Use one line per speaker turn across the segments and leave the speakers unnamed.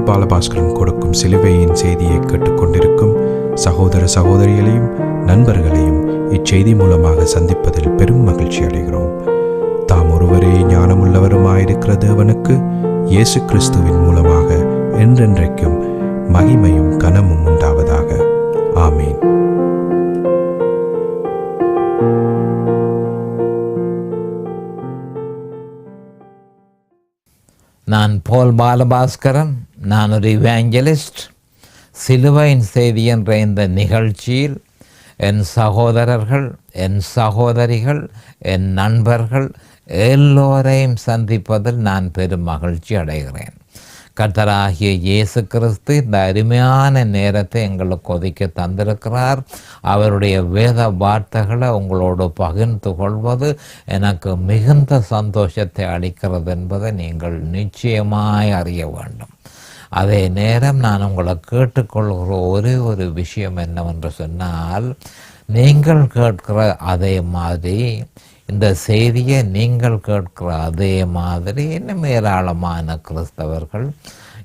பால் பாலபாஸ்கரன் கொடுக்கும் சிலுவையின் செய்தியை கேட்டுக்கொண்டிருக்கும் சகோதர சகோதரிகளையும் நண்பர்களையும் இச்செய்தி மூலமாக சந்திப்பதில் பெரும் மகிழ்ச்சி அடைகிறோம். தாம் ஒருவரே ஞானமுள்ளவருமாயிருக்கிற தேவனுக்கு இயேசு கிறிஸ்துவின் மூலமாக என்றென்றைக்கும் மகிமையும் கனமும் உண்டாவதாக. ஆமீன்.
நான் பால் பாலபாஸ்கரன். நான் ஒரு இவாஞ்சலிஸ்ட். சிலுவையின் செய்தி என்ற இந்த நிகழ்ச்சியில் என் சகோதரர்கள், என் சகோதரிகள், என் நண்பர்கள் எல்லோரையும் சந்திப்பதில் நான் பெரும் மகிழ்ச்சி அடைகிறேன். கர்த்தராகிய இயேசு கிறிஸ்து இந்த அருமையான நேரத்தை எங்களுக்கு ஒதுக்கி தந்திருக்கிறார். அவருடைய வேத வார்த்தைகளை உங்களோடு பகிர்ந்து கொள்வது எனக்கு மிகுந்த சந்தோஷத்தை அளிக்கிறது என்பதை நீங்கள் நிச்சயமாய் அறிய வேண்டும். அதே நேரம் நான் உங்களை கேட்டுக்கொள்கிற ஒரே ஒரு விஷயம் என்னவென்று சொன்னால், நீங்கள் கேட்கிற அதே மாதிரி இந்த செய்தியை நீங்கள் கேட்கிற அதே மாதிரி இன்னும் ஏராளமான கிறிஸ்தவர்கள்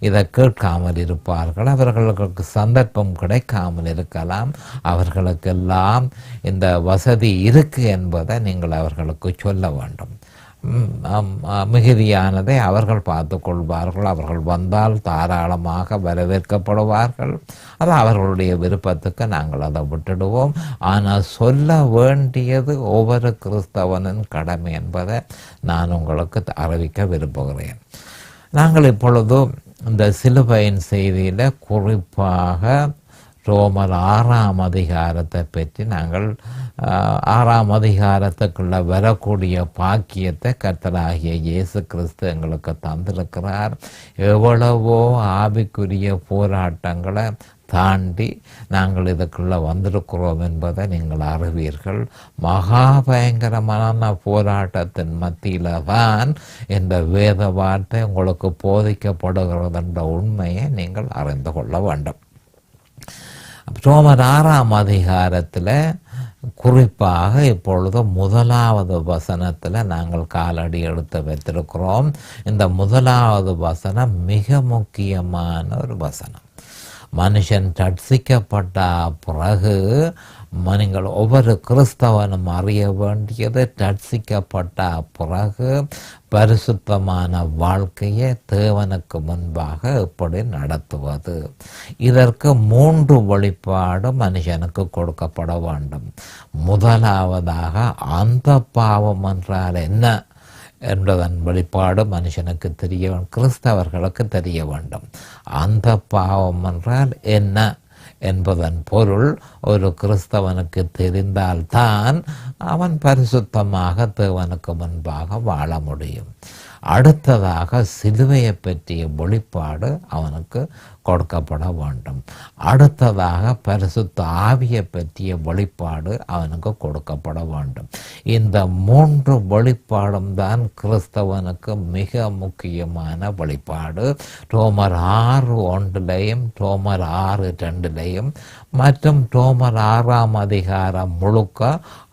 இதை கேட்காமல் இருப்பார்கள். அவர்களுக்கு சந்தர்ப்பம் கிடைக்காமல் இருக்கலாம். அவர்களுக்கெல்லாம் இந்த வசதி இருக்குது என்பதை நீங்கள் அவர்களுக்கு சொல்ல வேண்டும். மிகுதியானதை அவர்கள் பார்த்து கொள்வார்கள். அவர்கள் வந்தால் தாராளமாக வரவேற்கப்படுவார்கள். அது அவர்களுடைய விருப்பத்துக்கு நாங்கள் அதை விட்டுடுவோம். ஆனால் சொல்ல வேண்டியது ஒவ்வொரு கிறிஸ்தவனின் கடமை என்பதை நான் உங்களுக்கு அறிவிக்க விரும்புகிறேன். நாங்கள் இப்பொழுது இந்த சிலுவையின் செய்தியில் குறிப்பாக ரோமர் 6ஆம் அதிகாரத்தை பற்றி நாங்கள் 6ஆம் அதிகாரத்துக்குள்ள வரக்கூடிய பாக்கியத்தை கர்த்தராகிய இயேசு கிறிஸ்து எங்களுக்கு தந்திருக்கிறார். எவ்வளவோ ஆவிக்குரிய போராட்டங்களை தாண்டி நாங்கள் இதுக்குள்ளே வந்திருக்கிறோம் என்பதை நீங்கள் அறிவீர்கள். மகா பயங்கரமான போராட்டத்தின் மத்தியில் தான் இந்த வேத வார்த்தை உங்களுக்கு போதிக்கப்படுகிறது என்ற உண்மையை நீங்கள் அறிந்து கொள்ள வேண்டும். ரோமர் 6ஆம் அதிகாரத்தில் குறிப்பாக இப்பொழுது 1வது வசனத்தில் நாங்கள் காலடி எடுத்து வைத்திருக்கிறோம். இந்த 1வது வசனம் மிக முக்கியமான ஒரு வசனம். மனுஷன் ரட்சிக்கப்பட்ட பிறகு நீங்கள் ஒவ்வொரு கிறிஸ்தவனும் அறிய வேண்டியது, ரட்சிக்கப்பட்ட பிறகு பரிசுத்தமான வாழ்க்கையை தேவனுக்கு முன்பாக எப்படி நடத்துவது. இதற்கு 3 வெளிப்பாடு மனுஷனுக்கு கொடுக்கப்பட வேண்டும். முதலாவதாக அந்த பாவம் என்றால் என்ன என்பதன் வெளிப்பாடு மனுஷனுக்கு தெரிய வேண்டும், கிறிஸ்தவர்களுக்கு தெரிய வேண்டும். அந்த பாவம் என்றால் என்ன என்பதன் பொருள் ஒரு கிறிஸ்தவனுக்கு தெரிந்தால்தான் அவன் பரிசுத்தமாக தேவனுக்கு முன்பாக வாழ முடியும். அடுத்ததாக சிலுவையை பற்றிய வெளிப்பாடு அவனுக்கு கொடுக்கப்பட வேண்டும். அடுத்ததாக பரிசுத்த ஆவியை பற்றிய வெளிப்பாடு அவனுக்கு கொடுக்கப்பட வேண்டும். இந்த 3 வெளிப்பாடும் தான் கிறிஸ்தவனுக்கு மிக முக்கியமான வெளிப்பாடு. ரோமர் 6:1 ரோமர் 6:2 மற்றும் ரோமர் 6ஆம் அதிகாரம் முழுக்க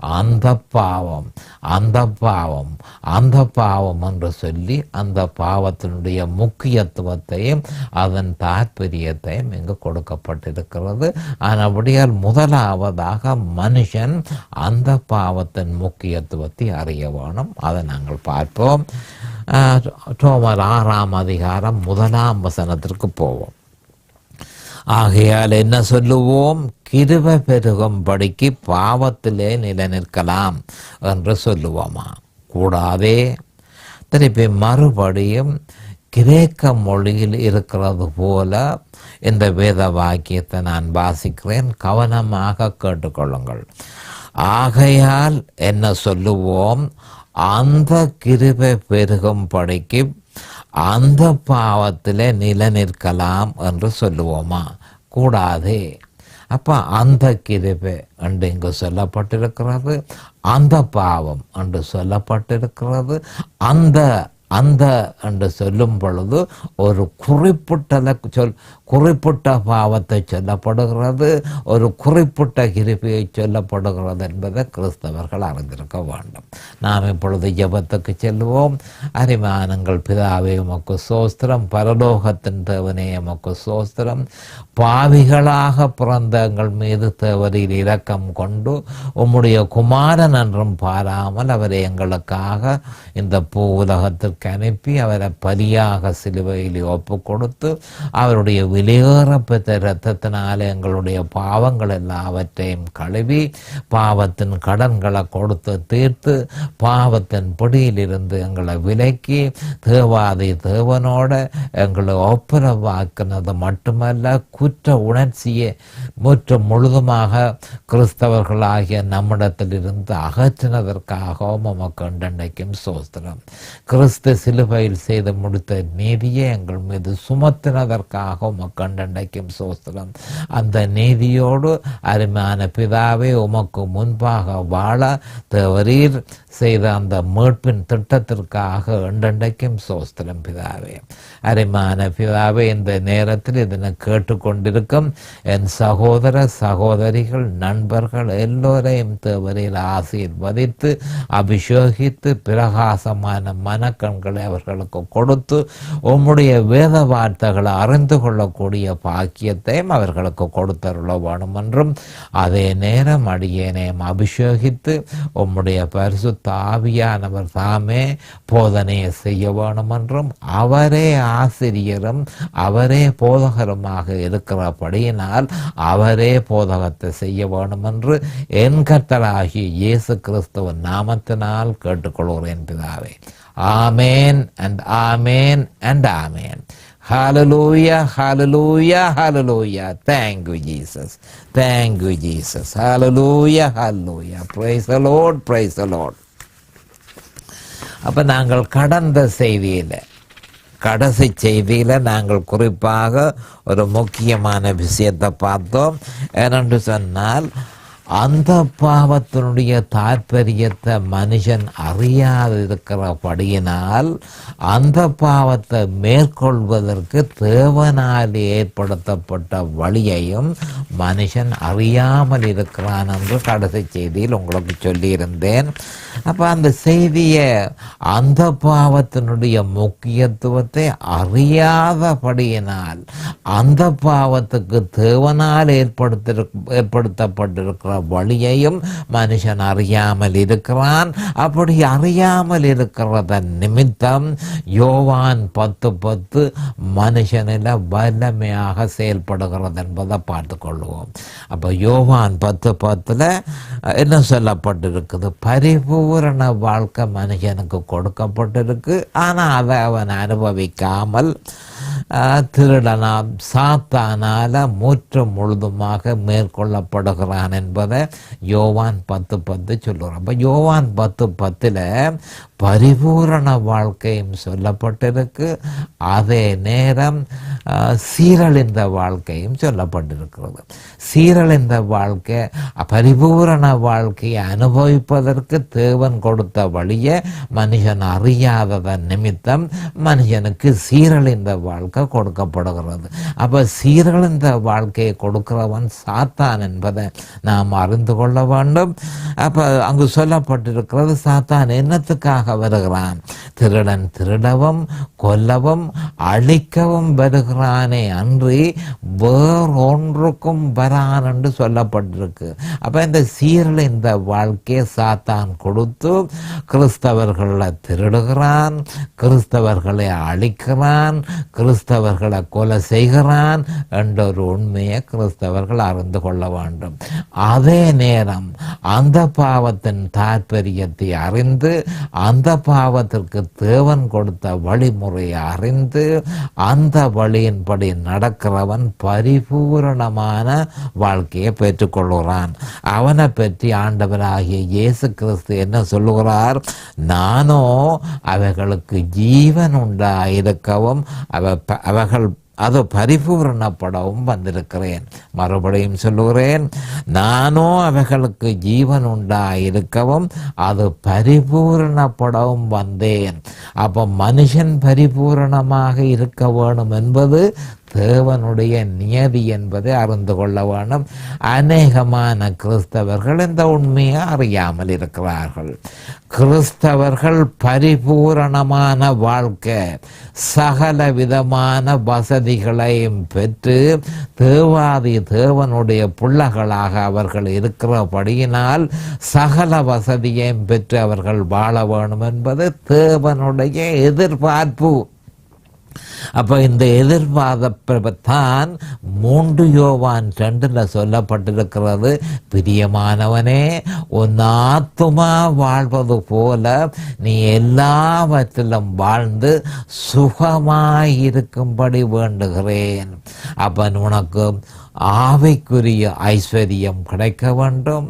அந்த பாவம் என்று சொல்லி அந்த பாவத்தினுடைய முக்கியத்துவத்தையும் அதன் தாற்பயத்தையும் இங்கு கொடுக்கப்பட்டிருக்கிறது. ஆனபடியால் முதலாவதாக மனுஷன் அந்த பாவத்தின் முக்கியத்துவத்தை அறிய வேணும். அதை நாங்கள் பார்ப்போம். ரோமர் 6ஆம் அதிகாரம் 1ஆம் வசனத்திற்கு போவோம். ஆகையால் என்ன சொல்லுவோம்? கிருபை பெருகும்படிக்கு பாவத்திலே நிலைநிற்கலாம் என்று சொல்லுவோமா? கூடாதே. திருப்பி மறுபடியும் கிரேக்க மொழியில் இருக்கிறது போல இந்த வேத வாக்கியத்தை நான் வாசிக்கிறேன், கவனமாக கேட்டுக்கொள்ளுங்கள். ஆகையால் என்ன சொல்லுவோம்? அந்த கிருபை பெருகும்படிக்கு அந்த பாவத்திலே நிலைநிற்கலாம் என்று சொல்லுவோமா? கூடாது. அப்போ அந்த கிருபை என்று இங்கு சொல்லப்பட்டிருக்கிறது, அந்த பாவம் என்று சொல்லப்பட்டிருக்கிறது. அந்த என்று சொல்லும் பொழுது ஒரு குறிப்பிட்ட பாவத்தை சொல்லப்படுகிறது, ஒரு குறிப்பிட்ட கிருபையை சொல்லப்படுகிறது என்பதை கிறிஸ்தவர்கள் அறிந்திருக்க வேண்டும். நாம் இப்பொழுது ஜெபத்துக்கு செல்வோம். அரிமானங்கள் பிதாவே உமக்கு சோஸ்திரம், பரலோகத்தின் தேவனே உமக்கு சோஸ்திரம். பாவிகளாக பிறந்த எங்கள் மீது தேவரீர் இரக்கம் கொண்டு உம்முடைய குமாரன் என்றும் பாராமல் அவரை எங்களுக்காக இந்த பூ உலகத்திற்கு அனுப்பி அவரை பலியாக சிலுவையில் ஒப்பு கொடுத்து அவருடைய விலையேறப்பெற்ற இரத்தத்தினாலே எங்களுடைய பாவங்கள் எல்லாவற்றையும் கழுவி பாவத்தின் கடன்களை கொடுத்து தீர்த்து பாவத்தின் பிடியிலிருந்து எங்களை விலக்கி தேவாதி தேவனோட எங்களை ஒப்புரவாக்கினது மட்டுமல்ல, குற்ற உணர்ச்சியை முழுதுமாக கிறிஸ்தவர்களாகிய நம்மிடத்திலிருந்து அகற்றினதற்காகவும் உமக்கு இன்றைக்கும் சோஸ்திரம். கிறிஸ்து சிலுவையில் செய்து முடித்த நீதியை எங்கள் மீது சுமத்தினதற்காக உமக்கு இன்றைக்கும் சோஸ்திரம். அந்த நீதியோடு அருமையான பிதாவே உமக்கு முன்பாக வாழ தேவரீர் செய்த அந்த மீட்பின் திட்டத்திற்காக இன்றைக்கும் சோஸ்திரம் பிதாவே. அருமையான பிதாவே, இந்த நேரத்தில் இதனை கேட்டுக்கொண்டிருக்கும் என் சகோதர சகோதரிகள் நண்பர்கள் எல்லோரையும் தேவரீர் ஆசீர்வதித்து அபிஷேகித்து பிரகாசமான மனக்கண்களை அவர்களுக்கு கொடுத்து உம்முடைய வேத வார்த்தைகளை அறிந்து கொள்ளக்கூடிய பாக்கியத்தையும் அவர்களுக்கு கொடுத்தருள வேணும் என்றும், அதே நேரம் அடியேனையும் அபிஷேகித்து உம்முடைய பரிசுத்த ஆவியானவர் தாமே போதனையை செய்ய வேணும் என்றும், அவரே ஆசிரியரும் அவரே போதகருமாக இருக்கிறபடியினால் அவரே போதகத்தை செய்ய வேண்டும் என்று என் கர்த்தராகிய இயேசு கிறிஸ்துவின் நாமத்தினால் கேட்டுக்கொள்கிறேன் பிதாவே. ஆமேன் and amen and amen. Hallelujah, hallelujah, hallelujah. Thank you, Jesus. Thank you, Jesus. Hallelujah, hallelujah. Praise the Lord, praise the Lord. அப்போ நாங்கள் கடந்த செய்தியில் கடைசி செய்தியில் நாங்கள் குறிப்பாக ஒரு முக்கியமான விஷயத்தை பார்த்தோம். ஏனென்று சொன்னால், அந்த பாவத்தினுடைய தாற்பயத்தை மனுஷன் அறியாது இருக்கிறபடியினால் அந்த பாவத்தை மேற்கொள்வதற்கு தேவனால் ஏற்படுத்தப்பட்ட வழியையும் மனுஷன் அறியாமல் இருக்கிறான் என்று கடைசி செய்தியில் உங்களுக்கு சொல்லியிருந்தேன். அப்போ அந்த செய்தியை, அந்த பாவத்தினுடைய முக்கியத்துவத்தை அறியாதபடியினால் அந்த பாவத்துக்கு தேவனால் ஏற்படுத்தப்பட்டிருக்கிற வழியையும் மனுஷன் அறியாமல் இருக்கிறான். அப்படி அறியாமல் இருக்கிறதன் நிமித்தம் யோவான் 10:10 மனுஷனில் வல்லமையாக செயல்படுகிறது என்பதை பார்த்து கொள்வோம். அப்போ யோவான் 10:10 என்ன சொல்லப்பட்டிருக்குது? பரிபூரண வாழ்க்கை மனுஷனுக்கு கொடுக்கப்பட்டிருக்கு. ஆனால் அதை அவன் அனுபவிக்காமல் திருடனாம் சாத்தானால முற்றும் முழுதுமாக மேற்கொள்ளப்படுகிறான் என்பதை யோவான் 10:10 சொல்லுறோம். அப்போ யோவான் 10:10 பரிபூரண வாழ்க்கையும் சொல்லப்பட்டிருக்கு. அதே நேரம் சீரழிந்த வாழ்க்கையும் சொல்லப்பட்டிருக்கிறது. சீரழிந்த வாழ்க்கை, பரிபூரண வாழ்க்கையை அனுபவிப்பதற்கு தேவன் கொடுத்த வழியை மனுஷன் அறியாததன் நிமித்தம் மனுஷனுக்கு சீரழிந்த வாழ்க்கை கொடுக்கப்படுகிறது. அப்போ சீரழிந்த வாழ்க்கையை கொடுக்கிறவன் சாத்தான் என்பதை நாம் அறிந்து கொள்ள வேண்டும். அப்போ அங்கு சொல்லப்பட்டிருக்கிறது, சாத்தான் என்னத்துக்காக வருகிறான்? திருடன் திருடவும் கொல்லவும் அழிக்கவும் வருகிறானே அன்றி வேறொன்றுக்கும் வரான் என்று சொல்லப்பட்டிருக்கு. அப்போ இந்த சீரழிந்த வாழ்க்கையை சாத்தான் கொடுத்து கிறிஸ்தவர்களை திருடுகிறான், கிறிஸ்தவர்களை அழிக்கிறான், கிறிஸ்தவர்களை கொலை செய்கிறான் என்ற ஒரு உண்மையை கிறிஸ்தவர்கள் அறிந்து கொள்ள வேண்டும். அதே நேரம் அந்த பாவத்தின் தாற்பயத்தை அறிந்து அந்த பாவத்திற்கு தேவன் கொடுத்த வழிமுறையை அறிந்து அந்த வழியின்படி நடக்கிறவன் பரிபூரணமான வாழ்க்கையை பெற்றுக்கொள்கிறான். அவனை பற்றி ஆண்டவராகிய இயேசு கிறிஸ்து என்ன சொல்லுகிறார்? நானோ அவைகளுக்கு ஜீவன் உண்டாயிருக்கவும் அவர்கள் அது பரிபூரணப்படவும் வந்திருக்கிறேன். மறுபடியும் சொல்லுகிறேன், நானோ அவைகளுக்கு ஜீவன் உண்டாயிருக்கவும் அது பரிபூரணப்படவும் வந்தேன். அப்போ மனுஷன் பரிபூரணமாக இருக்க வேணும் என்பது தேவனுடைய நியதி என்பதை அறிந்து கொள்ள வேண்டும். அநேகமான கிறிஸ்தவர்கள் இந்த உண்மையை அறியாமல் இருக்கிறார்கள். கிறிஸ்தவர்கள் பரிபூரணமான வாழ்க்கை, சகல விதமான வசதிகளையும் பெற்று தேவாதி தேவனுடைய பிள்ளைகளாக அவர்கள் இருக்கிறபடியினால் சகல வசதியையும் பெற்று அவர்கள் வாழ வேண்டும் என்பது தேவனுடைய எதிர்பார்ப்பு. அப்ப இந்த எதிர்பார்ப்பைத்தான் 3 யோவான் 2 சொல்லப்பட்டிருக்கிறது. பிரியமானவனே, உன் ஆத்துமா வாழ்வது போல நீ எல்லாவற்றிலும் வாழ்ந்து சுகமாயிருக்கும்படி வேண்டுகிறேன். அப்ப உனக்கு ஆவிக்குரிய ஐஸ்வர்யம் கிடைக்க வேண்டும்.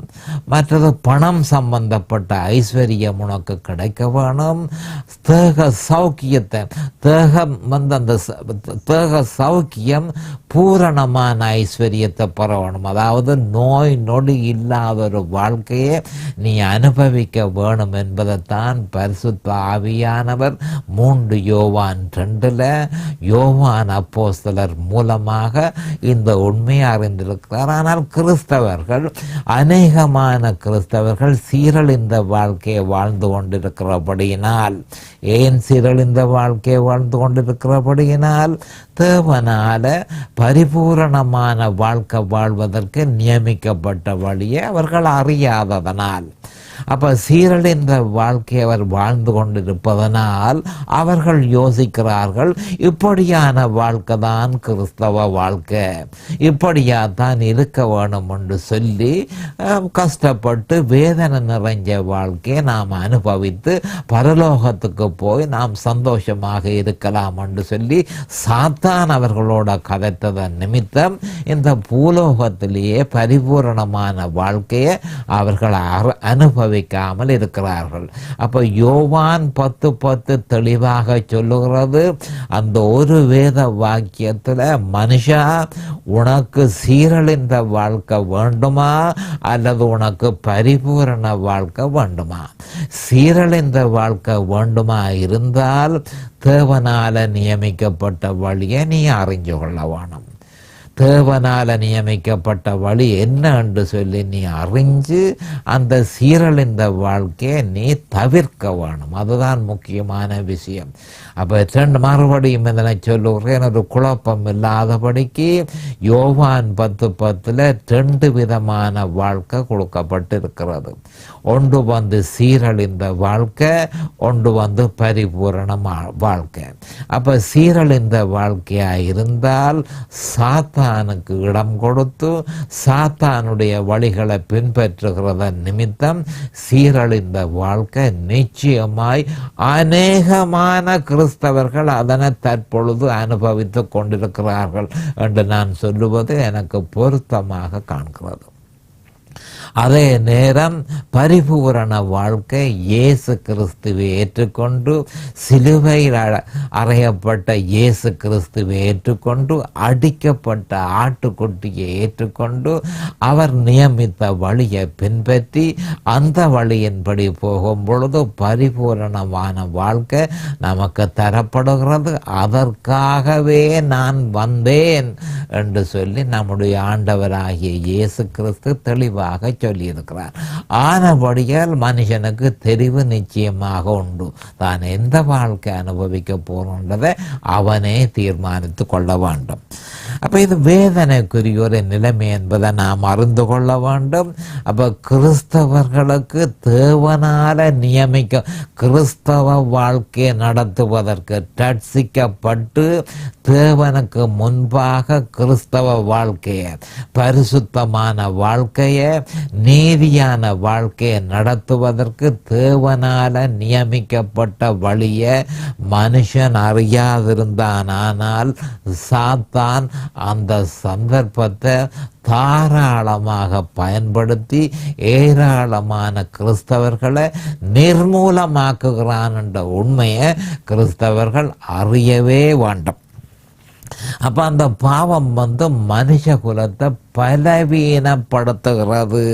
மற்றது பணம் சம்பந்தப்பட்ட ஐஸ்வர்யம் உனக்கு கிடைக்க வேணும். தேக சௌக்கியத்தை தேகம் அந்த தேக சௌக்கியம் பூரணமான ஐஸ்வர்யத்தை பெறணும். அதாவது நோய் நொடி இல்லாத ஒரு வாழ்க்கையை நீ அனுபவிக்க வேணும் என்பதைத்தான் பரிசுத்த ஆவியானவர் 3 யோவான் 2 யோவான் அப்போஸ்தலர் மூலமாக இந்த உண்மை அறிந்திருக்கிறார். ஆனால் கிறிஸ்தவர்கள், அநேகமான கிறிஸ்தவர்கள் சீரழிந்த வாழ்க்கையை வாழ்ந்து கொண்டிருக்கிறபடியினால், ஏன் சீரழிந்த வாழ்க்கையை வாழ்ந்து கொண்டிருக்கிறபடியினால் தேவனால பரிபூரணமான வாழ்க்கை வாழ்வதற்கு நியமிக்கப்பட்ட வழியை அவர்கள் அறியாததனால், அப்ப சீரழிந்த வாழ்க்கை அவர் வாழ்ந்து கொண்டிருப்பதனால் அவர்கள் யோசிக்கிறார்கள், இப்படியான வாழ்க்கை தான் கிறிஸ்தவ வாழ்க்கை, இப்படியாத்தான் இருக்க வேணும் என்று சொல்லி கஷ்டப்பட்டு வேதனை நிறைஞ்ச வாழ்க்கையை நாம் அனுபவித்து பரலோகத்துக்கு போய் நாம் சந்தோஷமாக இருக்கலாம் என்று சொல்லி சாத்தான் அவர்களோட கதைத்ததன் நிமித்தம் இந்த பூலோகத்திலேயே பரிபூரணமான வாழ்க்கையை அவர்கள் அனுபவிக்காமல் இருக்கிறார்கள். அப்ப யோவான் 10:10 தெளிவாக சொல்லுகிறது. அந்த ஒரு வேத வாக்கியத்துல, மனுஷா, உனக்கு சீரழிந்த வாழ்க்கை வேண்டுமா அல்லது உனக்கு பரிபூரண வாழ்க்கை வேண்டுமா? சீரழிந்த வாழ்க்கை வேண்டுமா இருந்தால் தேவனால நியமிக்கப்பட்ட வழியை நீ அறிஞ்சு கொள்ள வேணும். தேவனால நியமிக்கப்பட்ட வழி என்ன என்று சொல்லி நீ அறிஞ்சு அந்த சீரழிந்த வாழ்க்கையை நீ தவிர்க்க வேணும். அதுதான் முக்கியமான விஷயம். அப்ப மறுபடியும் இதனை சொல்லுகிறேன், ஒரு குழப்பம் இல்லாதபடிக்கு யோவான் 10:10 2 விதமான வாழ்க்கை கொடுக்கப்பட்டிருக்கிறது. ஒன்று வந்து சீரழிந்த வாழ்க்கை, ஒன்று வந்து பரிபூரண வாழ்க்கை. அப்ப சீரழிந்த வாழ்க்கையா இருந்தால் சாத்தானுக்கு இடம் கொடுத்து சாத்தானுடைய வழிகளை பின்பற்றுகிறத நிமித்தம் சீரழிந்த வாழ்க்கை நிச்சயமாய் அநேகமான கிறிஸ்தவர்கள் அதனை தற்பொழுது அனுபவித்துக் கொண்டிருக்கிறார்கள் என்று நான் சொல்லுவது எனக்கு பொருத்தமாக காண்கிறது. அதே நேரம் பரிபூரண வாழ்க்கை இயேசு கிறிஸ்துவை ஏற்றுக்கொண்டு, சிலுவையில் அறையப்பட்ட இயேசு கிறிஸ்துவை ஏற்றுக்கொண்டு, அடிக்கப்பட்ட ஆட்டுக்குட்டியை ஏற்றுக்கொண்டு, அவர் நியமித்த வழியை பின்பற்றி அந்த வழியின்படி போகும் பொழுது பரிபூரணமான வாழ்க்கை நமக்கு தரப்படுகிறது. அதற்காகவே நான் வந்தேன் என்று சொல்லி நம்முடைய ஆண்டவராகிய இயேசு கிறிஸ்து தெளிவாக சொல்லியிருக்கிறார். ஆனபடியால் மனுஷனுக்கு தெரிவு நிச்சயமாக உண்டு. தான் எந்த வாழ்க்கை அனுபவிக்க போறதை அவனே தீர்மானித்து கொள்ள வேண்டும். அப்ப இது வேதனைக்குரிய ஒரு நிலைமை என்பதை நாம் அறிந்து கொள்ள வேண்டும். அப்ப கிறிஸ்தவர்களுக்கு தேவனால நியமிக்க கிறிஸ்தவ வாழ்க்கையை நடத்துவதற்கு ரட்சிக்கப்பட்டு தேவனுக்கு முன்பாக கிறிஸ்தவ வாழ்க்கையை, பரிசுத்தமான வாழ்க்கையை, நீதியான வாழ்க்கையை நடத்துவதற்கு தேவனால நியமிக்கப்பட்ட வழியை மனுஷன் அறியாதிருந்தான். ஆனால் சாத்தான் அந்த சந்தர்ப்பத்தை தாராளமாக பயன்படுத்தி ஏராளமான கிறிஸ்தவர்களை நிர்மூலமாக்குகிறான் என்ற உண்மையை கிறிஸ்தவர்கள் அறியவே வேண்டும். அப்ப அந்த பாவம் வந்து மனுஷ குலத்தை பலவீனப்படுத்துகிறது.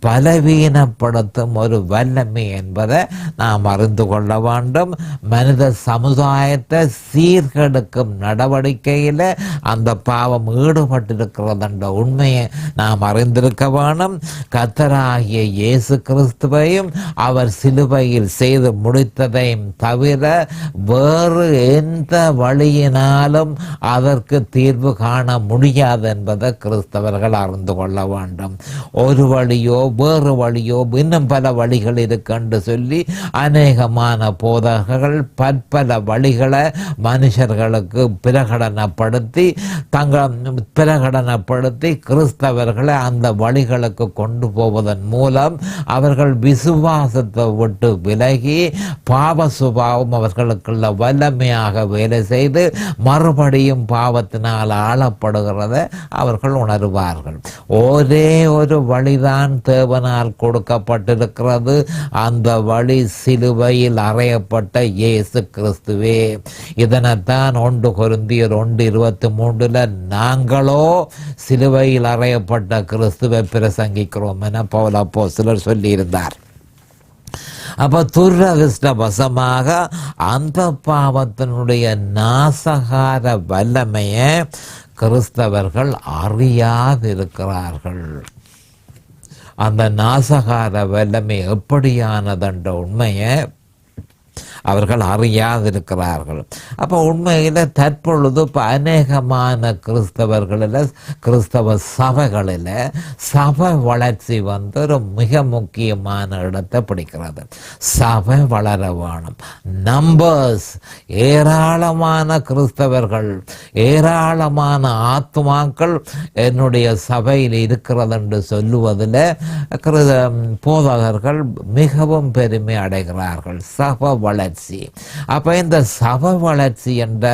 பலவீனப்படுத்தும் ஒரு வல்லமை என்பதை நாம் அறிந்து கொள்ள வேண்டும். மனித சமுதாயத்தை சீர்கெடுக்கும் நடவடிக்கையில் அந்த பாவம் ஈடுபட்டிருக்கிறது என்ற உண்மையை நாம் அறிந்திருக்க வேண்டும். கர்த்தராகிய இயேசு கிறிஸ்துவையும் அவர் சிலுவையில் செய்து முடித்ததையும் தவிர வேறு எந்த வழியினாலும் அதற்கு தீர்வு காண முடியாது என்பதை கிறிஸ்தவர்கள் அறிந்து கொள்ள வேண்டும். ஒரு வழியோ வேறு வழியோ இன்னும் பல வழிகள் இருக்கென்று சொல்லி அநேகமான போதகர்கள் பற்பல வழிகளை மனுஷர்களுக்கு பிரகடனப்படுத்தி கிறிஸ்தவர்களை அந்த வழிகளுக்கு கொண்டு போவதன் மூலம் அவர்கள் விசுவாசத்தை விட்டு விலகி பாவ சுபாவம் அவர்களுக்குள்ள வல்லமையாக வேலை செய்து மறுபடியும் பாவத்தினால் ஆளப்படுகிறத அவர்கள் உணர்வார்கள். ஒரே ஒரு வழிதான் தேவனால் கொடுக்கப்பட்டிருக்கிறது. அந்த வழி சிலுவையில் அறையப்பட்ட இயேசு கிறிஸ்துவே. இதனைத்தான் 1 கொரிந்தியர் 1:23 நாங்களோ சிலுவையில் அறையப்பட்ட கிறிஸ்துவை பிரசங்கிக்கிறோம் என பவுல் அப்போஸ்தலர் சொல்லியிருந்தார். அப்போ துரதிர்ஷ்டவசமாக அந்த பாவத்தினுடைய நாசகார வல்லமையை கிறிஸ்தவர்கள் அறியாதிருக்கிறார்கள். அந்த நாசகார வல்லமை எப்படியானதென்ற உண்மையை அவர்கள் அறியாதிருக்கிறார்கள். அப்போ உண்மையில் தற்பொழுது இப்போ அநேகமான கிறிஸ்தவ சபைகளில் சபை வளர்ச்சி ஒரு மிக முக்கியமான இடத்தை பிடிக்கிறது. சபை வளர வேணும். நம்பர்ஸ், ஏராளமான கிறிஸ்தவர்கள், ஏராளமான ஆத்மாக்கள் என்னுடைய சபையில் இருக்கிறது என்று சொல்லுவதில் போதகர்கள் மிகவும் பெருமை அடைகிறார்கள். சபை வளர்ச்சி. அப்ப இந்த சபை வளர்ச்சி என்ற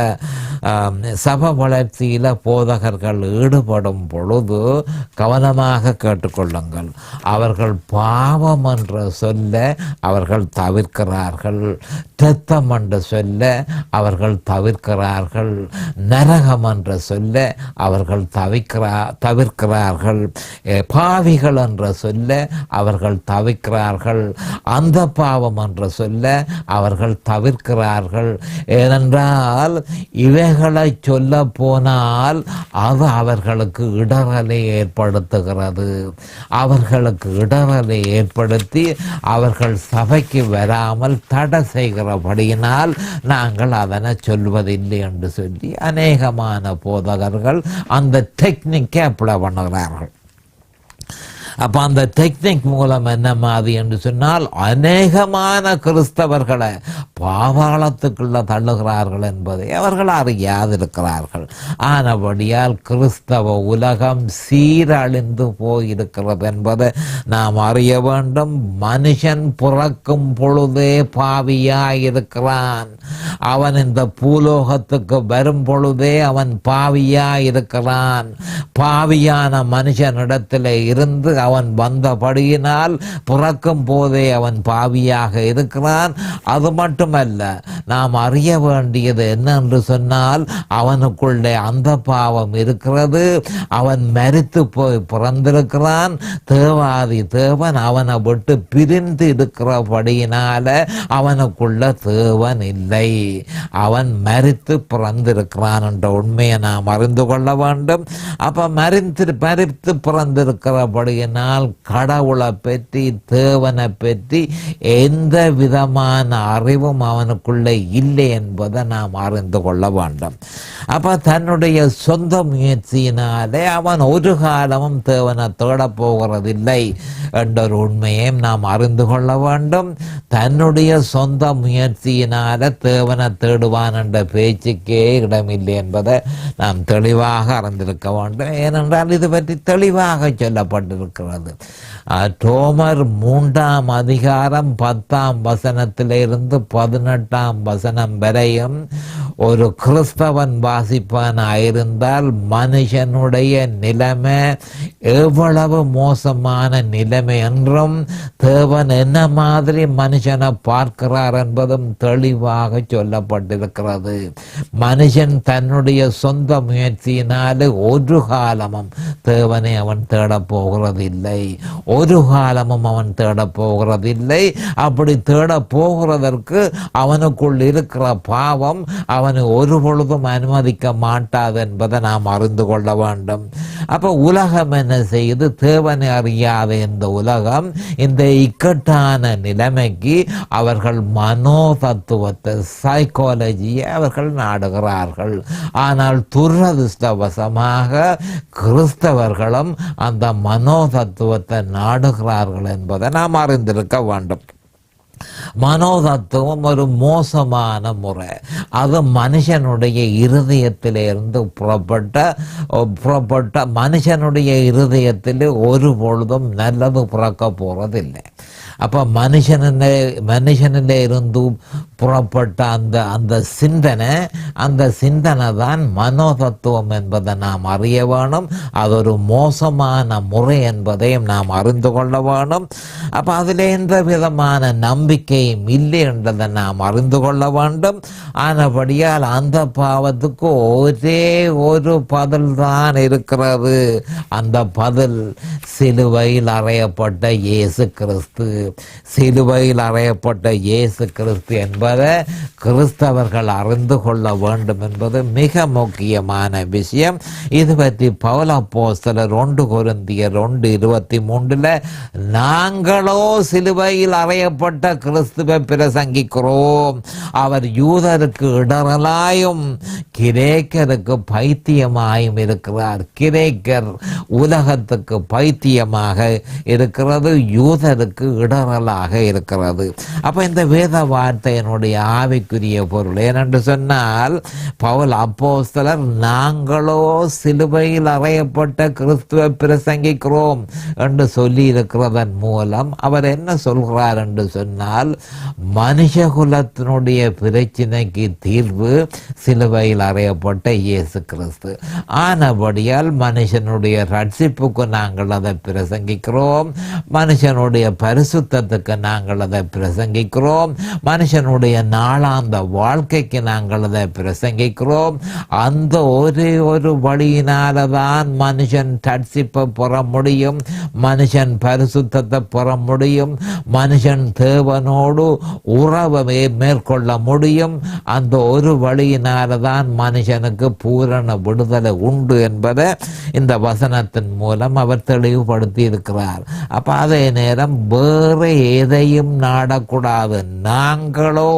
சபை வளர்ச்சியில போதகர்கள் ஈடுபடும் பொழுது கவனமாக கேட்டுக்கொள்ளுங்கள். அவர்கள் பாவம் என்ற சொல்ல அவர்கள் தவிர்க்கிறார்கள். இரத்தம் என்ற சொல்ல அவர்கள் தவிர்க்கிறார்கள். நரகம் என்ற சொல்ல அவர்கள் தவிர்க்கிறார்கள். பாவிகள் என்ற சொல்ல அவர்கள் தவிர்க்கிறார்கள். அந்த பாவம் என்ற சொல்ல அவர்கள் தவிர்க்கிறார்கள். ஏனென்றால் இவைகளை சொல்ல போனால் அது அவர்களுக்கு இடரலை ஏற்படுத்துகிறது. அவர்களுக்கு இடரலை ஏற்படுத்தி அவர்கள் சபைக்கு வராமல் தடை செய்கிறபடியினால் நாங்கள் அதனை சொல்வதில்லை என்று சொல்லி அநேகமான போதகர்கள் அந்த டெக்னிக்கை அப்ளை பண்ணுகிறார்கள். அப்போ அந்த டெக்னிக் மூலம் என்ன மாதிரி என்று சொன்னால் அநேகமான கிறிஸ்தவர்களை பாதாளத்துக்குள்ள தள்ளுகிறார்கள் என்பதை அவர்கள் அறியாதிருக்கிறார்கள். ஆனபடியால் கிறிஸ்தவ உலகம் சீரழிந்து போயிருக்கிறது என்பதை நாம் அறிய வேண்டும். மனுஷன் பிறக்கும் பொழுதே பாவியாயிருக்கிறான். அவன் இந்த பூலோகத்துக்கு வரும் பொழுதே அவன் பாவியாயிருக்கிறான். பாவியான மனுஷனிடத்தில் இருந்து அவன் வந்தபடியினால் பிறக்கும் போதே அவன் பாவியாக இருக்கிறான். அது மட்டுமல்ல, நாம் அறிய வேண்டியது என்னென்று சொன்னால் அவனுக்குள்ளே அந்த பாவம் இருக்கிறது. அவன் மரித்து போய் பிறந்திருக்கிறான். தேவாதி தேவன் அவனை விட்டு பிரிந்து இருக்கிறபடியினால அவனுக்குள்ள தேவன் இல்லை. அவன் மரித்து பிறந்திருக்கிறான் என்ற உண்மையை நாம் அறிந்து கொள்ள வேண்டும். அப்ப மரித்து பிறந்திருக்கிறபடியினால் கடவுளை பற்றி தேவனை பற்றி எந்த விதமான அறிவும் அவனுக்குள்ளே இல்லை என்பதை நாம் அறிந்து கொள்ள வேண்டும். அப்ப தன்னுடைய சொந்த முயற்சியினாலே அவன் ஒரு காலமும் தேவனை தேடப் போகிறதில்லை என்ற ஒரு உண்மையையும் நாம் அறிந்து கொள்ள வேண்டும். தன்னுடைய சொந்த முயற்சியினால தேவனை தேடுவான் என்ற பேச்சுக்கே இடமில்லை என்பதை நாம் தெளிவாக அறிந்திருக்க வேண்டும். ஏனென்றால் இது பற்றி தெளிவாக சொல்லப்பட்டிருக்கிறது. ரோமர் 3 அதிகாரம் 10 வசனத்திலிருந்து 18 வசனம் வரையும் ஒரு கிறிஸ்தவன் வாசிப்பானாயிருந்தால் மனுஷனுடைய நிலைமை எவ்வளவு மோசமான நிலைமை என்றும் தேவன் என்ன மாதிரி மனுஷனை பார்க்கிறார் என்பதும் தெளிவாக சொல்லப்பட்டிருக்கிறது. மனுஷன் தன்னுடைய சொந்த முயற்சியினாலே ஒரு காலமும் தேவனை அவன் தேடப் போகிறதில்லை, ஒரு காலமும் அவன் தேடப் போகிறதில்லை. அப்படி தேடப் போகிறதற்கு அவனுக்குள் இருக்கிற பாவம் அவனை ஒரு பொழுதும் அனுமதிக்க மாட்டாது என்பதை நாம் அறிந்து கொள்ள வேண்டும். அப்ப உலகம் என்ன செய்து, தேவனை அறியாத இந்த உலகம் இந்த இக்கட்டான நிலைமைக்கு அவர்கள் மனோ தத்துவத்தை, சைக்காலஜியை அவர்கள் நாடுகிறார்கள். ஆனால் துரதிர்ஷ்டவசமாக கிறிஸ்தவர்களும் அந்த மனோ தத்துவத்தை நாடுகிறார்கள் என்பதை நாம் அறிந்திருக்க வேண்டும். மனோதத்துவம் ஒரு மோசமான முறை. அது மனுஷனுடைய இருதயத்திலிருந்து புறப்பட்ட மனுஷனுடைய இருதயத்தில் ஒரு பொழுதும் நல்லது பிறக்க போறதில்லை. அப்போ மனுஷனிலே இருந்து புறப்பட்ட அந்த சிந்தனை தான் மனோதத்துவம் என்பதை நாம் அறிய வேணும். அது ஒரு மோசமான முறை என்பதையும் நாம் அறிந்து கொள்ள வேணும். அப்போ அதில் எந்த விதமான நம்பிக்கையும் இல்லை என்றதை நாம் அறிந்து கொள்ள வேண்டும். ஆனபடியால் அந்த பாவத்துக்கு ஒரே ஒரு பதில் தான் இருக்கிறது. அந்த பதில் சிலுவையில் அறையப்பட்ட இயேசு கிறிஸ்து. சிலுவையில் அறையப்பட்ட இயேசு கிறிஸ்து என்பதை கிறிஸ்தவர்கள் அறிந்து கொள்ள வேண்டும் என்பது மிக முக்கியமான விஷயம். இது பற்றி பவுல் அப்போஸ்தலர் 1 கொரிந்தியர் 2:23 நாங்களோ சிலுவையில் அறையப்பட்ட கிறிஸ்துவை பிரசங்கிக்கிறோம். அவர் யூதருக்கு இடரலாயும் கிரேக்கருக்கு பைத்தியமாயும் இருக்கிறார். கிரேக்கர் உலகத்துக்கு பைத்தியமாக இருக்கிறது, யூதருக்கு இடரலாக இருக்கிறது. அப்ப இந்த வேத வார்த்தையினுடைய ஆவிக்குரிய பொருள் ஏனென்று சொன்னால், பவுல் அப்போஸ்தலர் நாங்களோ சிலுவையில் அறையப்பட்ட கிறிஸ்துவை பிரசங்கிக்கிறோம் என்று சொல்லி இருக்கிறதன் மூலம் அவர் என்ன சொல்கிறார் என்று சொன்னால், மனுஷகுலத்தினுடைய பிரச்சனைக்கு தீர்வு சிலுவையில் அறையப்பட்ட இயேசு கிறிஸ்து. ஆனபடியால் மனுஷனுடைய ரட்சிப்புக்கு நாங்கள் அதை பிரசங்கிக்கிறோம், மனுஷனுடைய பரிசுத்தத்துக்கு நாங்கள் அதை பிரசங்கிக்கிறோம், மனுஷனுடைய நாளாந்த வாழ்க்கைக்கு நாங்கள் அதை பிரசங்கிக்கிறோம். அந்த ஒரே ஒரு வழியினால்தான் மனுஷன் ரட்சிப்பை பெற முடியும், மனுஷன் பரிசுத்தத்தை பெற முடியும், மனுஷன் தேவனோடு உறவை மேற்கொள்ள முடியும். அந்த ஒரு வழியினால்தான் மனுஷனுக்கு பூரண விடுதலை உண்டு என்பதை இந்த வசனத்தின் மூலம் அவர் தெளிவுபடுத்தி இருக்கிறார். அப்ப அதே நேரம் வேறு எதையும் நாடக்கூடாது. நாங்களோ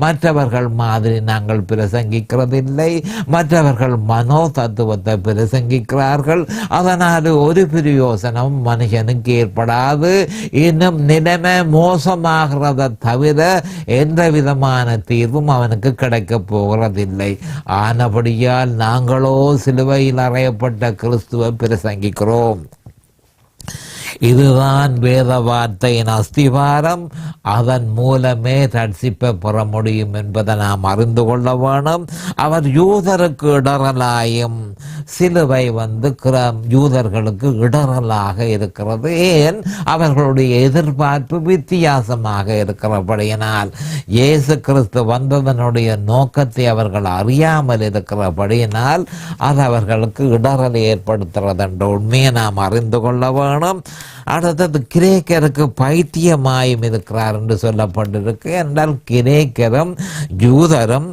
மற்றவர்கள் மாதிரி நாங்கள் பிரசங்கிக்கிறதில்லை, மற்றவர்கள் மனோ தத்துவத்தை பிரசங்கிக்கிறார்கள். அதனால் ஒரு பிரயோசனம் மனுஷனுக்கு ஏற்படாது. இன்னும் நிலைமை மோசமாகிறத தவிர எந்த விதமான தீர்வும் அவனுக்கு கிடைக்கப் போகிறதில்லை. ஆனபடியால் நாங்களோ சிலுவையில் அறையப்பட்ட கிறிஸ்துவை பிரசங்கிக்கிறோம். இதுதான் வேத வார்த்தையின் அஸ்திவாரம். அதன் மூலமே ரட்சிப்பை பெற முடியும் என்பதை நாம் அறிந்து கொள்ள வேணும். அவர் யூதருக்கு இடரலாயும், சிலுவை யூதர்களுக்கு இடரலாக இருக்கிறது. ஏன்? அவர்களுடைய எதிர்பார்ப்பு வித்தியாசமாக இருக்கிறபடியினால், இயேசு கிறிஸ்து வந்ததனுடைய நோக்கத்தை அவர்கள் அறியாமல் இருக்கிறபடியினால் அது அவர்களுக்கு இடரலை ஏற்படுத்துகிறது என்ற உண்மையை நாம் அறிந்து கொள்ள வேணும். அடுத்தது கிரேக்கருக்கு பைத்தியமாயும் இருக்கிறார் என்று சொல்லப்பட்டிருக்கு. என்றால் கிரேக்கரும் யூதரும்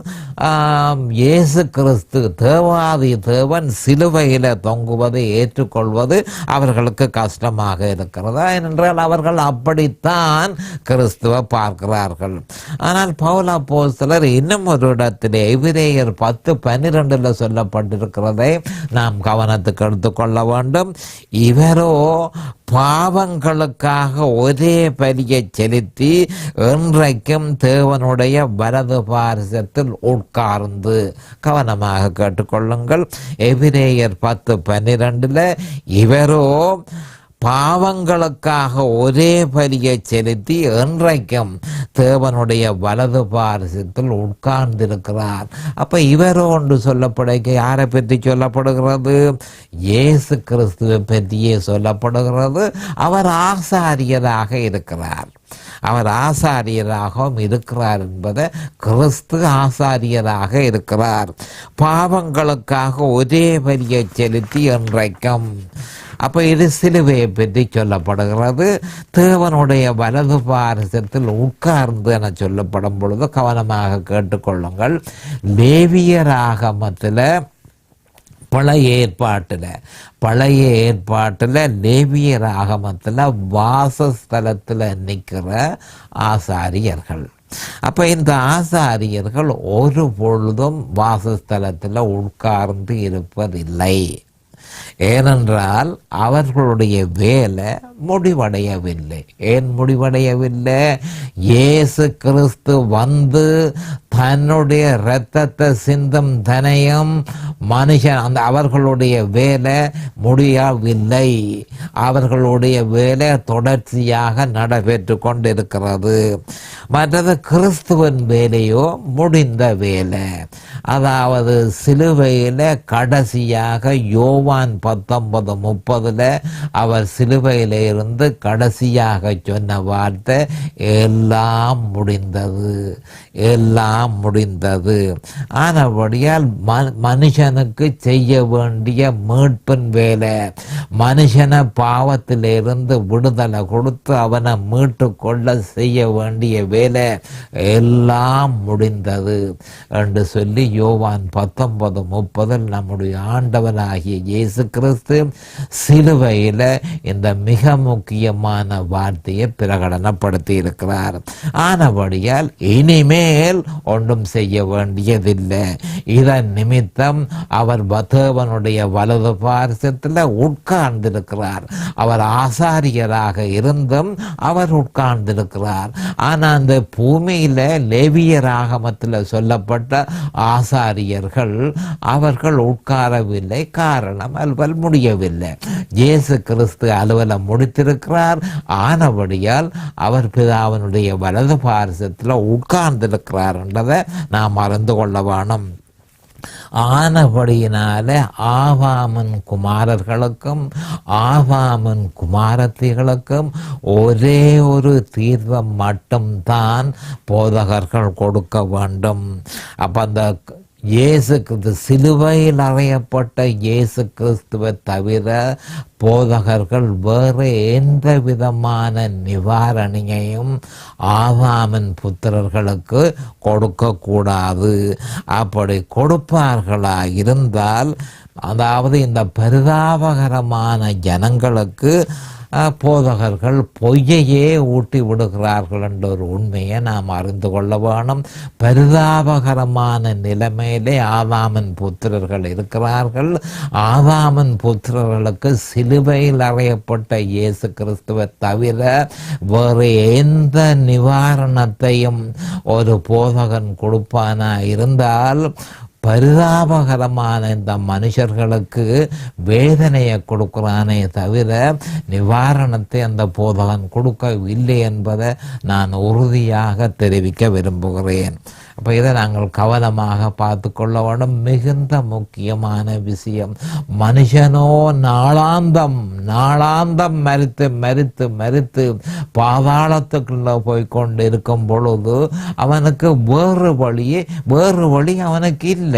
இயேசு கிறிஸ்து தேவாதி தேவன் சிலுவையில் தொங்குவதை ஏற்றுக்கொள்வது அவர்களுக்கு கஷ்டமாக இருக்கிறதா என்றால் அவர்கள் அப்படித்தான் கிறிஸ்துவை பார்க்கிறார்கள். ஆனால் பவுல் அப்போஸ்தலர் இன்னும் ஒரு இடத்திலே எபிரேயர் 10:12 சொல்லப்பட்டிருக்கிறதை நாம் கவனத்துக்கு எடுத்துக்கொள்ள வேண்டும். இவரோ பாவங்களுக்காக ஒரே பலியை செலுத்தி என்றைக்கும் தேவனுடைய வலது பாரசத்தில் உட்கார்ந்து, கவனமாக கேட்டுக்கொள்ளுங்கள், எபிரேயர் 10:12 இவரோ பாவங்களுக்காக ஒரே பலியை செலுத்தி என்றைக்கும் தேவனுடைய வலது பாரசத்தில் உட்கார்ந்திருக்கிறார். அப்ப இவரோ ஒன்று சொல்லப்படுக யாரை பற்றி சொல்லப்படுகிறது? இயேசு கிறிஸ்துவை பற்றியே சொல்லப்படுகிறது. அவர் ஆசாரியராக இருக்கிறார். அவர் ஆசாரியராகவும் இருக்கிறார் என்பதை கிறிஸ்து ஆசாரியராக இருக்கிறார். பாவங்களுக்காக ஒரே பலியை செலுத்தி என்றைக்கும். அப்போ இது சிலுவையை பற்றி சொல்லப்படுகிறது. தேவனுடைய வலது பாரசத்தில் உட்கார்ந்து என சொல்லப்படும் பொழுது கவனமாக கேட்டுக்கொள்ளுங்கள். லேவியராகமத்தில் பழைய ஏற்பாட்டில் லேவியர் ஆகமத்தில் வாசஸ்தலத்தில் நிற்கிற ஆசாரியர்கள். அப்போ இந்த ஆசாரியர்கள் ஒரு பொழுதும் வாசஸ்தலத்தில் உட்கார்ந்து இருப்பதில்லை. ஏனென்றால் அவர்களுடைய வேலை முடிவடையவில்லை. ஏன் முடிவடையவில்லை? இயேசு கிறிஸ்து வந்து தன்னுடைய இரத்தத்தை சிந்தும் தனையும் மனுஷன் அவர்களுடைய வேலை முடியவில்லை. அவர்களுடைய வேலை தொடர்ச்சியாக நடைபெற்று கொண்டிருக்கிறது. மற்றது கிறிஸ்துவின் வேலையோ முடிந்த வேலை. அதாவது சிலுவையில் கடைசியாக யோவான் 19:30 அவர் சிலுவையில் இருந்து கடைசியாக சொன்ன வார்த்தை எல்லாம் முடிந்தது. ஆனபடியால் மனுஷனுக்கு செய்ய வேண்டிய மீட்பின் வேலை, மனுஷனை பாவத்திலிருந்து விடுதலை கொடுத்து அவனை மீட்டு கொள்ள செய்ய வேண்டிய வேலை எல்லாம் முடிந்தது என்று சொல்லி யோவான் 19:30 நம்முடைய ஆண்டவராகிய இயேசு கிறிஸ்து சிலுவையில் இந்த மிக முக்கியமான வார்த்தையை பிரகடனப்படுத்தி இருக்கிறார். ஆனபடியால் இனிமேல் ஒன்றும் செய்ய வேண்டியதில்லை. இதன் நிமித்தம் அவர் தேவனுடைய வலது பாரசத்தில் உட்கார்ந்திருக்கிறார். அவர் ஆசாரியராக இருந்தும் அவர் உட்கார்ந்திருக்கிறார். ஆனால் அந்த பூமியில லேவியர் ஆகமத்தில் சொல்லப்பட்ட ஆசாரியர்கள் அவர்கள் உட்காரவில்லை. காரணம் அலுவல் முடியவில்லை. இயேசு கிறிஸ்து அலுவலம் முடித்திருக்கிறார். ஆனபடியால் அவர் பிதாவினுடைய வலது பாரசத்தில் உட்கார்ந்திருக்கிறார் என்றதை நாம் அறிந்து கொள்ள வேணும். ஆனபடியினால ஆவாமன் குமாரர்களுக்கும் ஆவாமன் குமாரத்திகளுக்கும் ஒரே ஒரு தீர்வம் மட்டும்தான் போதகர்கள் கொடுக்க வேண்டும். அப்ப அந்த இயேசு கிறிஸ்து சிலுவையில் அறையப்பட்ட இயேசு கிறிஸ்துவை தவிர போதகர்கள் வேறு எந்த விதமான நிவாரணையையும் ஆதாமின் புத்திரர்களுக்கு கொடுக்கக்கூடாது. அப்படி கொடுப்பார்களா இருந்தால், அதாவது இந்த பரிதாபகரமான ஜனங்களுக்கு போதகர்கள் பொய்யையே ஊட்டி விடுகிறார்கள் என்ற ஒரு உண்மையை நாம் அறிந்து கொள்ள வேணும். பரிதாபகரமான நிலைமையிலே ஆதாமின் புத்திரர்கள் இருக்கிறார்கள். ஆதாமின் புத்திரர்களுக்கு சிலுவையில் அறையப்பட்ட இயேசு கிறிஸ்துவை தவிர வேறு எந்த நிவாரணத்தையும் ஒரு போதகன் கொடுப்பானா இருந்தால் பரிதாபகரமான இந்த மனுஷர்களுக்கு வேதனையை கொடுக்கிறானே தவிர நிவாரணத்தை அந்த போதகன் கொடுக்கவில்லை என்பதை நான் உறுதியாக தெரிவிக்க விரும்புகிறேன். அப்போ இதை நாங்கள் கவனமாக பார்த்து கொள்ள வேண்டும். மிகுந்த முக்கியமான விஷயம். மனுஷனோ நாளாந்தம் மரித்து மரித்து மரித்து பாதாளத்துக்குள்ள போய்கொண்டு இருக்கும் பொழுது அவனுக்கு வேறு வழி அவனுக்கு இல்லை.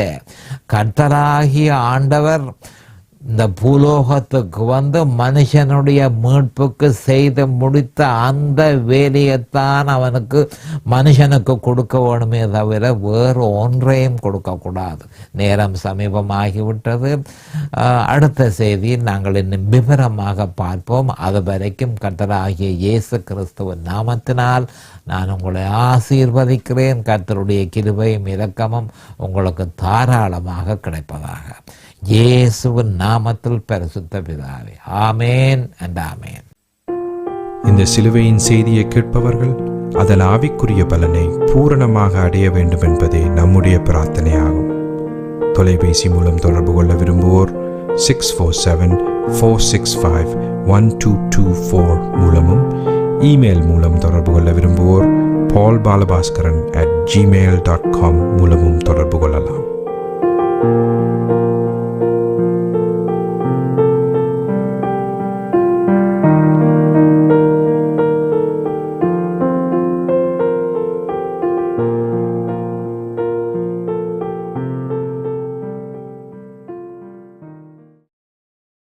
கர்த்தராகிய ஆண்டவர் இந்த பூலோகத்துக்கு வந்து மனுஷனுடைய மீட்புக்கு செய்து முடித்த அந்த வேலையைத்தான் மனுஷனுக்கு கொடுக்க வேணுமே தவிர வேறு ஒன்றையும் கொடுக்கக்கூடாது. நேரம் சமீபமாகிவிட்டது. அடுத்த செய்தியில் நாங்கள் இன்னும் விவரமாக பார்ப்போம். அது வரைக்கும் கர்த்தராகிய இயேசு கிறிஸ்துவின் நாமத்தினால் நான் உங்களை ஆசீர்வதிக்கிறேன். கர்த்தருடைய கிருபையும் இரக்கமும் உங்களுக்கு தாராளமாக கிடைப்பதாக. இயேசுவின் நாமத்தில் பரிசுத்த பிதாவே, ஆமேன் அண்ட் ஆமேன்.
இந்த சிலுவையின் செய்தியை கேட்பவர்கள் அதன் ஆவிக்குரிய பலனை பூரணமாக அடைய வேண்டும் என்பதே நம்முடைய பிரார்த்தனையாகும். தொலைபேசி மூலம் தொடர்பு கொள்ள விரும்புவோர் 647 465-1224 மூலமும் இமெயில் மூலம் தொடர்பு கொள்ள விரும்புவோர் paulbalabhaskaran@gmail.com மூலமும் தொடர்பு கொள்ளலாம்.